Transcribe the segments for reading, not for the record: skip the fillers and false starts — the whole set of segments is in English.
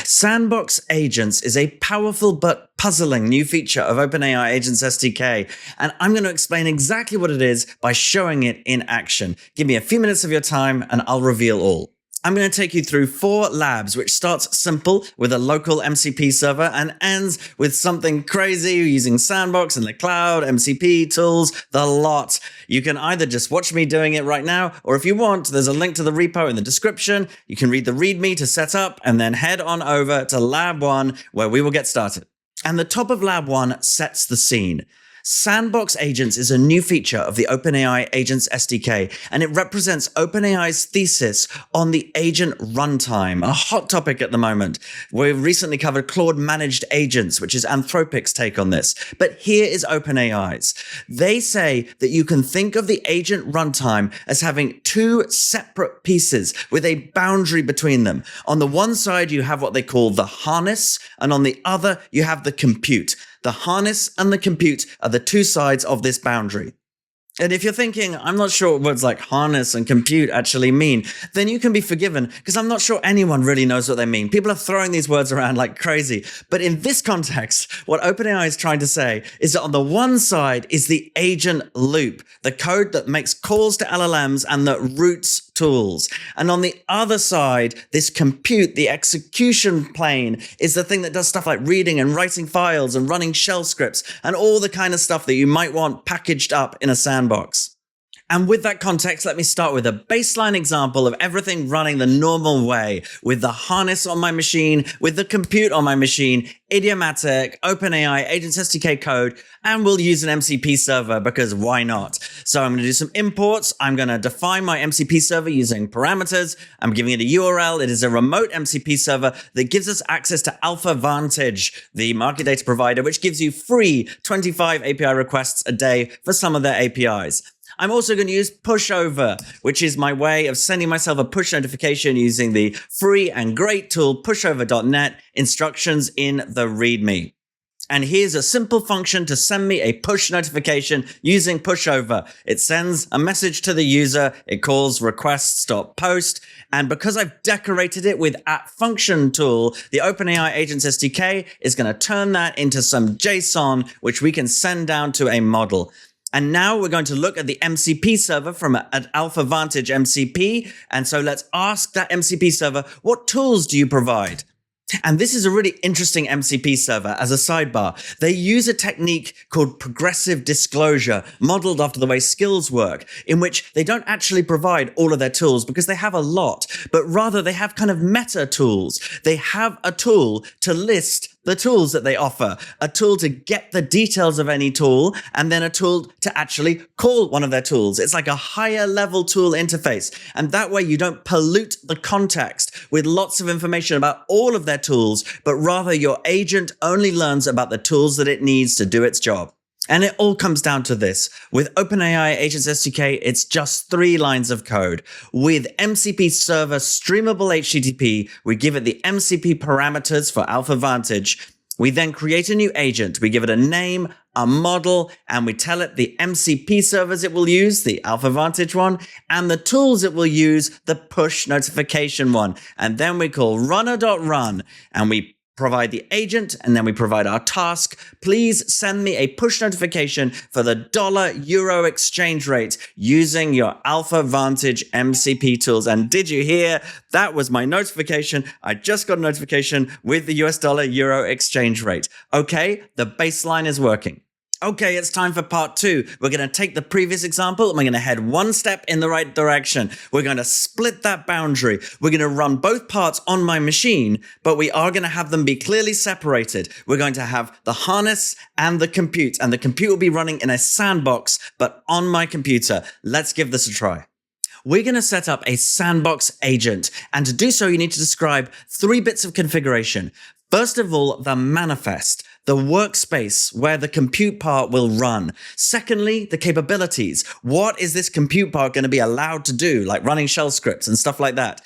Sandbox Agents is a powerful but puzzling new feature of OpenAI Agents SDK, and I'm going to explain exactly what it is by showing it in action. Give me a few minutes of your time and I'll reveal all. I'm going to take you through 4 labs, which starts simple with a local MCP server and ends with something crazy using Sandbox in the cloud, MCP, tools, the lot. You can either just watch me doing it right now, or if you want, there's a link to the repo in the description. You can read the README to set up and then head on over to Lab 1, where we will get started. And the top of Lab 1 sets the scene. Sandbox Agents is a new feature of the OpenAI Agents SDK, and it represents OpenAI's thesis on the agent runtime, a hot topic at the moment. We've recently covered Claude Managed Agents, which is Anthropic's take on this. But here is OpenAI's. They say that you can think of the agent runtime as having 2 separate pieces with a boundary between them. On the one side, you have what they call the harness, and on the other, you have the compute. The harness and the compute are the 2 sides of this boundary. And if you're thinking, I'm not sure what words like harness and compute actually mean, then you can be forgiven, because I'm not sure anyone really knows what they mean. People are throwing these words around like crazy. But in this context, what OpenAI is trying to say is that on the one side is the agent loop, the code that makes calls to LLMs and that routes tools. And on the other side, this compute, the execution plane, is the thing that does stuff like reading and writing files and running shell scripts and all the kind of stuff that you might want packaged up in a sandbox. And with that context, let me start with a baseline example of everything running the normal way, with the harness on my machine, with the compute on my machine, idiomatic, OpenAI, Agents SDK code, and we'll use an MCP server because why not? So I'm going to do some imports. I'm going to define my MCP server using parameters. I'm giving it a URL. It is a remote MCP server that gives us access to Alpha Vantage, the market data provider, which gives you free 25 API requests a day for some of their APIs. I'm also going to use pushover, which is my way of sending myself a push notification using the free and great tool pushover.net, instructions in the README. And here's a simple function to send me a push notification using pushover. It sends a message to the user. It calls requests.post. And because I've decorated it with @function tool, the OpenAI Agents SDK is going to turn that into some JSON, which we can send down to a model. And now we're going to look at the MCP server from an Alpha Vantage MCP. And so let's ask that MCP server, what tools do you provide? And this is a really interesting MCP server as a sidebar. They use a technique called progressive disclosure, modeled after the way skills work, in which they don't actually provide all of their tools because they have a lot, but rather they have kind of meta tools. They have a tool to list the tools that they offer, a tool to get the details of any tool, and then a tool to actually call one of their tools. It's like a higher level tool interface. And that way you don't pollute the context with lots of information about all of their tools, but rather your agent only learns about the tools that it needs to do its job. And it all comes down to this. With OpenAI Agents SDK, it's just 3 lines of code. With MCP server streamable HTTP, we give it the MCP parameters for Alpha Vantage. We then create a new agent. We give it a name, a model, and we tell it the MCP servers it will use, the Alpha Vantage one, and the tools it will use, the push notification one. And then we call runner.run, and we provide the agent, and then we provide our task. Please send me a push notification for the $euro exchange rate using your Alpha Vantage MCP tools. And did you hear? That was my notification. I just got a notification with the $euro exchange rate. Okay, the baseline is working. Okay, it's time for part 2. We're going to take the previous example and we're going to head 1 step in the right direction. We're going to split that boundary. We're going to run both parts on my machine, but we are going to have them be clearly separated. We're going to have the harness and the compute will be running in a sandbox, but on my computer. Let's give this a try. We're going to set up a Sandbox agent, and to do so, you need to describe 3 bits of configuration. First of all, the manifest, the workspace where the compute part will run. Secondly, the capabilities. What is this compute part going to be allowed to do, like running shell scripts and stuff like that?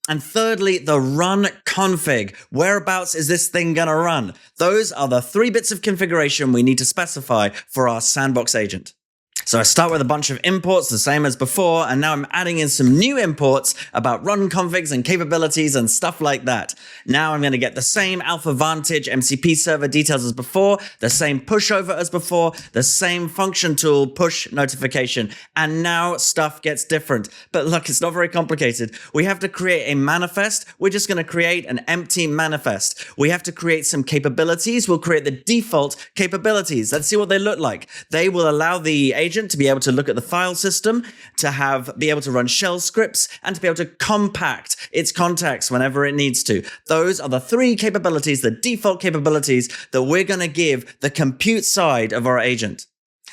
And thirdly, the run config. Whereabouts is this thing going to run? Those are the 3 bits of configuration we need to specify for our Sandbox agent. So I start with a bunch of imports, the same as before, and now I'm adding in some new imports about run configs and capabilities and stuff like that. Now I'm going to get the same Alpha Vantage MCP server details as before, the same pushover as before, the same function tool push notification, and now stuff gets different. But look, it's not very complicated. We have to create a manifest. We're just going to create an empty manifest. We have to create some capabilities. We'll create the default capabilities. Let's see what they look like. They will allow the agent to be able to look at the file system, to be able to run shell scripts, and to be able to compact its contacts whenever it needs to. Those are the three capabilities, the default capabilities that we're going to give the compute side of our agent.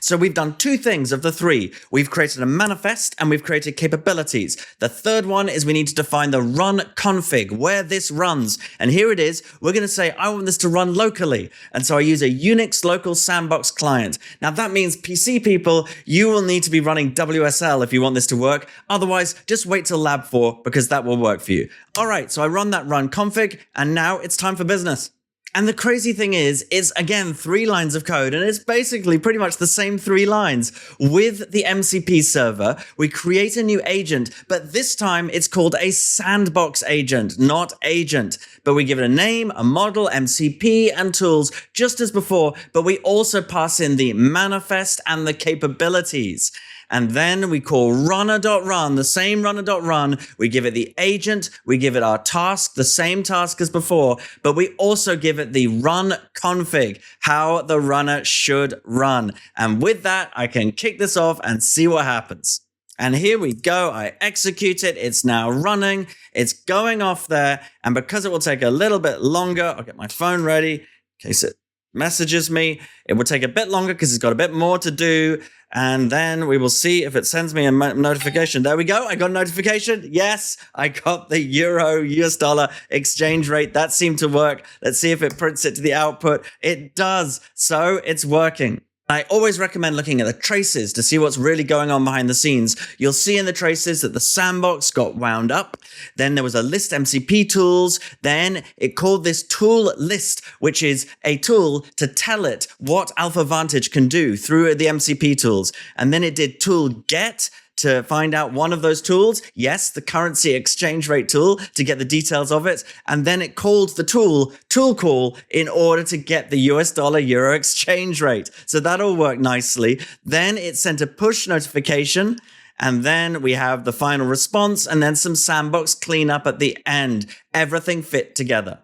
So we've done two things of the three. We've created a manifest and we've created capabilities. The third one is we need to define the run config, where this runs. And here it is. We're going to say, I want this to run locally. And so I use a Unix local sandbox client. Now that means PC people, you will need to be running WSL if you want this to work. Otherwise, just wait till lab 4 because that will work for you. All right, so I run that run config and now it's time for business. And the crazy thing is, it's again 3 lines of code, and it's basically pretty much the same 3 lines. With the MCP server, we create a new agent, but this time it's called a sandbox agent, not agent. But we give it a name, a model, MCP, and tools, just as before, but we also pass in the manifest and the capabilities. And then we call runner.run, the same runner.run. We give it the agent, we give it our task, the same task as before, but we also give it the run config, how the runner should run. And with that, I can kick this off and see what happens. And here we go. I execute it. It's now running. It's going off there. And because it will take a little bit longer, I'll get my phone ready in case it messages me. It will take a bit longer because it's got a bit more to do. And then we will see if it sends me a notification. There we go. I got a notification. Yes, I got the US dollar exchange rate. That seemed to work. Let's see if it prints it to the output. It does. So it's working. I always recommend looking at the traces to see what's really going on behind the scenes. You'll see in the traces that the sandbox got wound up. Then there was a list MCP tools. Then it called this tool list, which is a tool to tell it what Alpha Vantage can do through the MCP tools. And then it did tool get to find out one of those tools. Yes, the currency exchange rate tool to get the details of it. And then it called the tool call in order to get the US dollar euro exchange rate. So that all worked nicely. Then it sent a push notification. And then we have the final response and then some sandbox cleanup at the end. Everything fit together.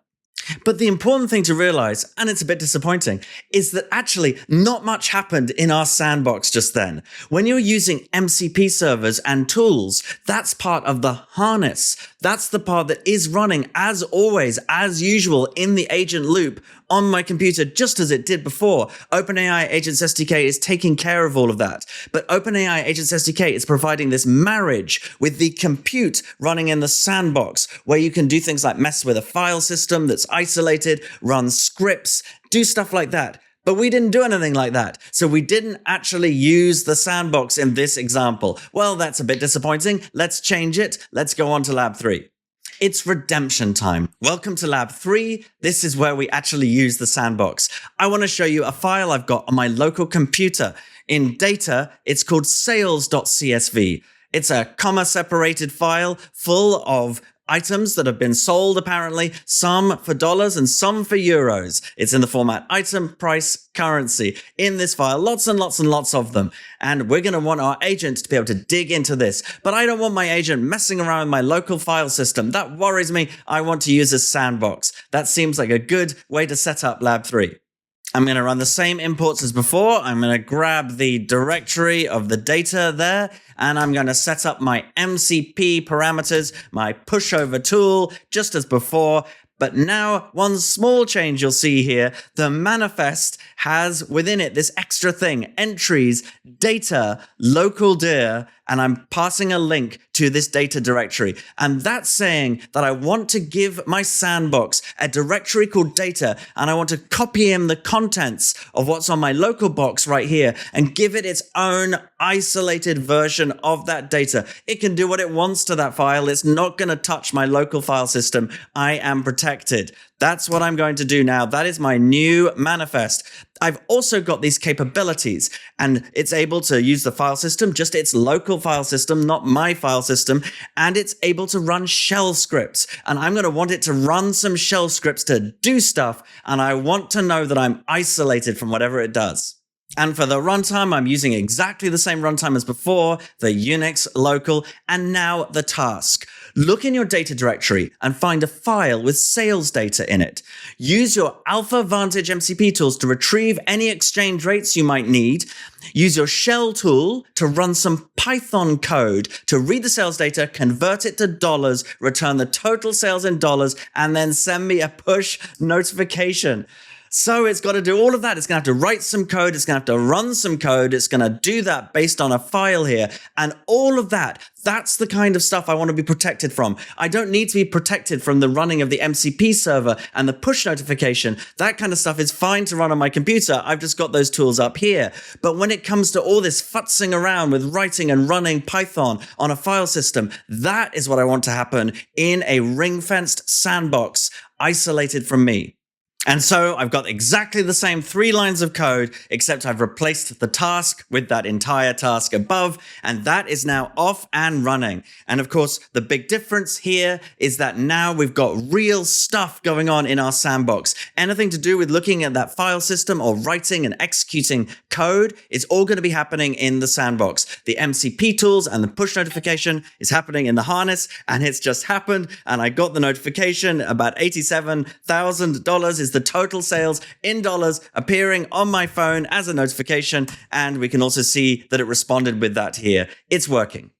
But the important thing to realize, and it's a bit disappointing, is that actually not much happened in our sandbox just then. When you're using MCP servers and tools, that's part of the harness. That's the part that is running as always, as usual in the agent loop on my computer, just as it did before. OpenAI Agents SDK is taking care of all of that. But OpenAI Agents SDK is providing this marriage with the compute running in the sandbox, where you can do things like mess with a file system that's isolated, run scripts, do stuff like that. But we didn't do anything like that. So we didn't actually use the sandbox in this example. Well, that's a bit disappointing. Let's change it. Let's go on to lab 3. It's redemption time. Welcome to lab 3. This is where we actually use the sandbox. I want to show you a file I've got on my local computer. In data, it's called sales.csv. It's a comma-separated file full of items that have been sold, apparently, some for dollars and some for euros. It's in the format item, price, currency. In this file, lots and lots and lots of them. And we're going to want our agent to be able to dig into this. But I don't want my agent messing around with my local file system. That worries me. I want to use a sandbox. That seems like a good way to set up lab 3. I'm going to run the same imports as before. I'm going to grab the directory of the data there, and I'm going to set up my MCP parameters, my pushover tool, just as before. But now, one small change you'll see here, the manifest has within it this extra thing, entries, data, local dir, and I'm passing a link to this data directory. And that's saying that I want to give my sandbox a directory called data, and I want to copy in the contents of what's on my local box right here and give it its own isolated version of that data. It can do what it wants to that file. It's not going to touch my local file system. I am protected. That's what I'm going to do now. That is my new manifest. I've also got these capabilities, and it's able to use the file system, just its local file system, not my file system, and it's able to run shell scripts. And I'm going to want it to run some shell scripts to do stuff, and I want to know that I'm isolated from whatever it does. And for the runtime, I'm using exactly the same runtime as before, the Unix local, and now the task. Look in your data directory and find a file with sales data in it. Use your Alpha Vantage MCP tools to retrieve any exchange rates you might need. Use your shell tool to run some Python code to read the sales data, convert it to dollars, return the total sales in dollars, and then send me a push notification. So it's got to do all of that. It's going to have to write some code. It's going to have to run some code. It's going to do that based on a file here. And all of that, that's the kind of stuff I want to be protected from. I don't need to be protected from the running of the MCP server and the push notification. That kind of stuff is fine to run on my computer. I've just got those tools up here. But when it comes to all this futzing around with writing and running Python on a file system, that is what I want to happen in a ring-fenced sandbox, isolated from me. And so I've got exactly the same 3 lines of code, except I've replaced the task with that entire task above, and that is now off and running. And of course, the big difference here is that now we've got real stuff going on in our sandbox. Anything to do with looking at that file system or writing and executing code is all going to be happening in the sandbox. The MCP tools and the push notification is happening in the harness, and it's just happened, and I got the notification. About $87,000 is the total sales in dollars appearing on my phone as a notification, and we can also see that it responded with that here. It's working.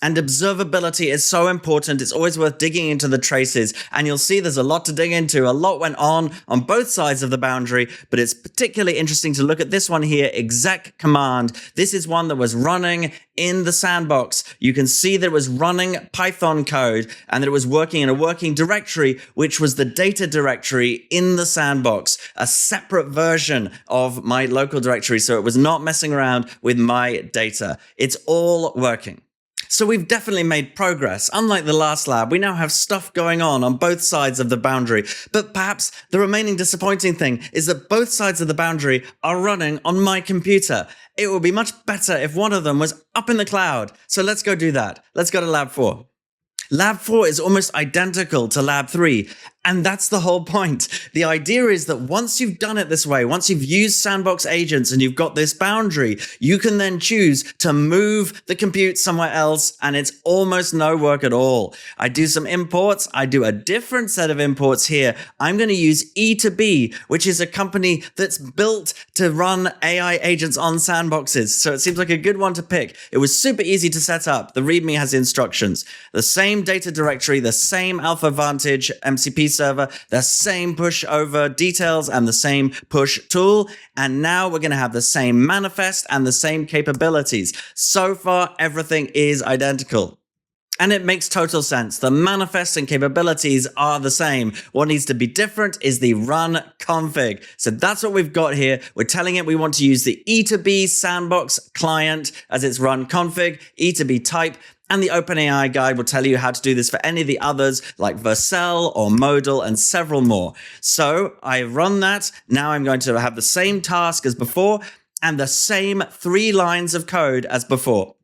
And observability is so important. It's always worth digging into the traces, and you'll see there's a lot to dig into. A lot went on both sides of the boundary, but it's particularly interesting to look at this one here, exec command. This is one that was running in the sandbox. You can see that it was running Python code and that it was working in a working directory, which was the data directory in the sandbox, a separate version of my local directory. So it was not messing around with my data. It's all working. So we've definitely made progress. Unlike the last lab, we now have stuff going on both sides of the boundary. But perhaps the remaining disappointing thing is that both sides of the boundary are running on my computer. It would be much better if one of them was up in the cloud. So let's go do that. Let's go to lab 4. Lab 4 is almost identical to lab 3. And that's the whole point. The idea is that once you've done it this way, once you've used Sandbox Agents and you've got this boundary, you can then choose to move the compute somewhere else, and it's almost no work at all. I do some imports. I do a different set of imports here. I'm going to use E2B, which is a company that's built to run AI agents on sandboxes. So it seems like a good one to pick. It was super easy to set up. The README has instructions. The same data directory, the same Alpha Vantage MCP server, the same push over details and the same push tool. And now we're going to have the same manifest and the same capabilities. So far, everything is identical. And it makes total sense. The manifest and capabilities are the same. What needs to be different is the run config. So that's what we've got here. We're telling it we want to use the E2B sandbox client as its run config, E2B type. And the OpenAI guide will tell you how to do this for any of the others like Vercel or Modal and several more. So I run that. Now I'm going to have the same task as before and the same 3 lines of code as before.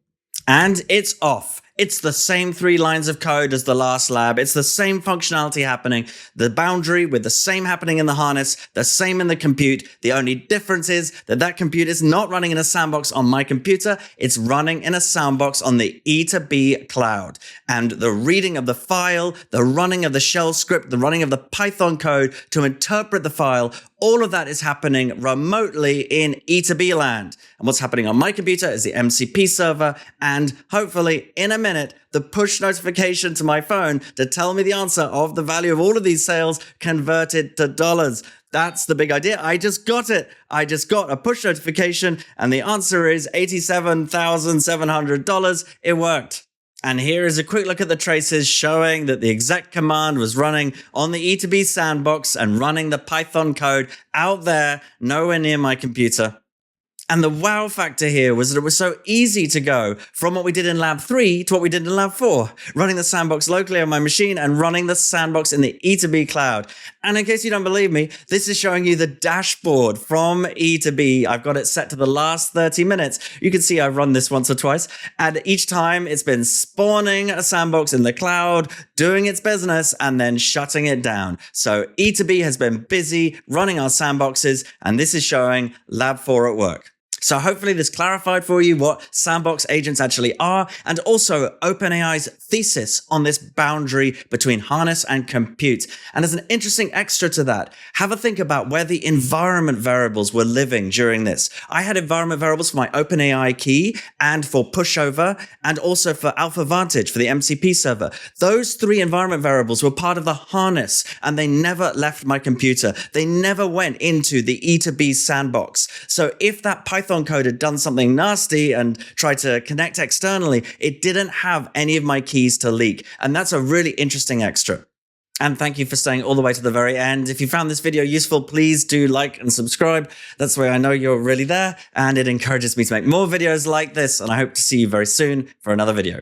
And it's off. It's the same 3 lines of code as the last lab. It's the same functionality happening, the boundary with the same happening in the harness, the same in the compute. The only difference is that that compute is not running in a sandbox on my computer. It's running in a sandbox on the E2B cloud. And the reading of the file, the running of the shell script, the running of the Python code to interpret the file, all of that is happening remotely in E2B land. And what's happening on my computer is the MCP server and hopefully in a minute, the push notification to my phone to tell me the answer of the value of all of these sales converted to dollars. That's the big idea. I just got it. I just got a push notification and the answer is $87,700. It worked. And here is a quick look at the traces showing that the exec command was running on the E2B sandbox and running the Python code out there, nowhere near my computer. And the wow factor here was that it was so easy to go from what we did in lab 3 to what we did in lab 4, running the sandbox locally on my machine and running the sandbox in the E2B cloud. And in case you don't believe me, this is showing you the dashboard from E2B. I've got it set to the last 30 minutes. You can see I've run this once or twice, and each time it's been spawning a sandbox in the cloud, doing its business, and then shutting it down. So E2B has been busy running our sandboxes, and this is showing lab 4 at work. So hopefully this clarified for you what sandbox agents actually are, and also OpenAI's thesis on this boundary between harness and compute. And as an interesting extra to that, have a think about where the environment variables were living during this. I had environment variables for my OpenAI key and for pushover, and also for Alpha Vantage for the MCP server. Those 3 environment variables were part of the harness, and they never left my computer. They never went into the E2B sandbox. So if that Python code had done something nasty and tried to connect externally, it didn't have any of my keys to leak. And that's a really interesting extra. And thank you for staying all the way to the very end. If you found this video useful, please do like and subscribe. That's the way I know you're really there, and it encourages me to make more videos like this. And I hope to see you very soon for another video.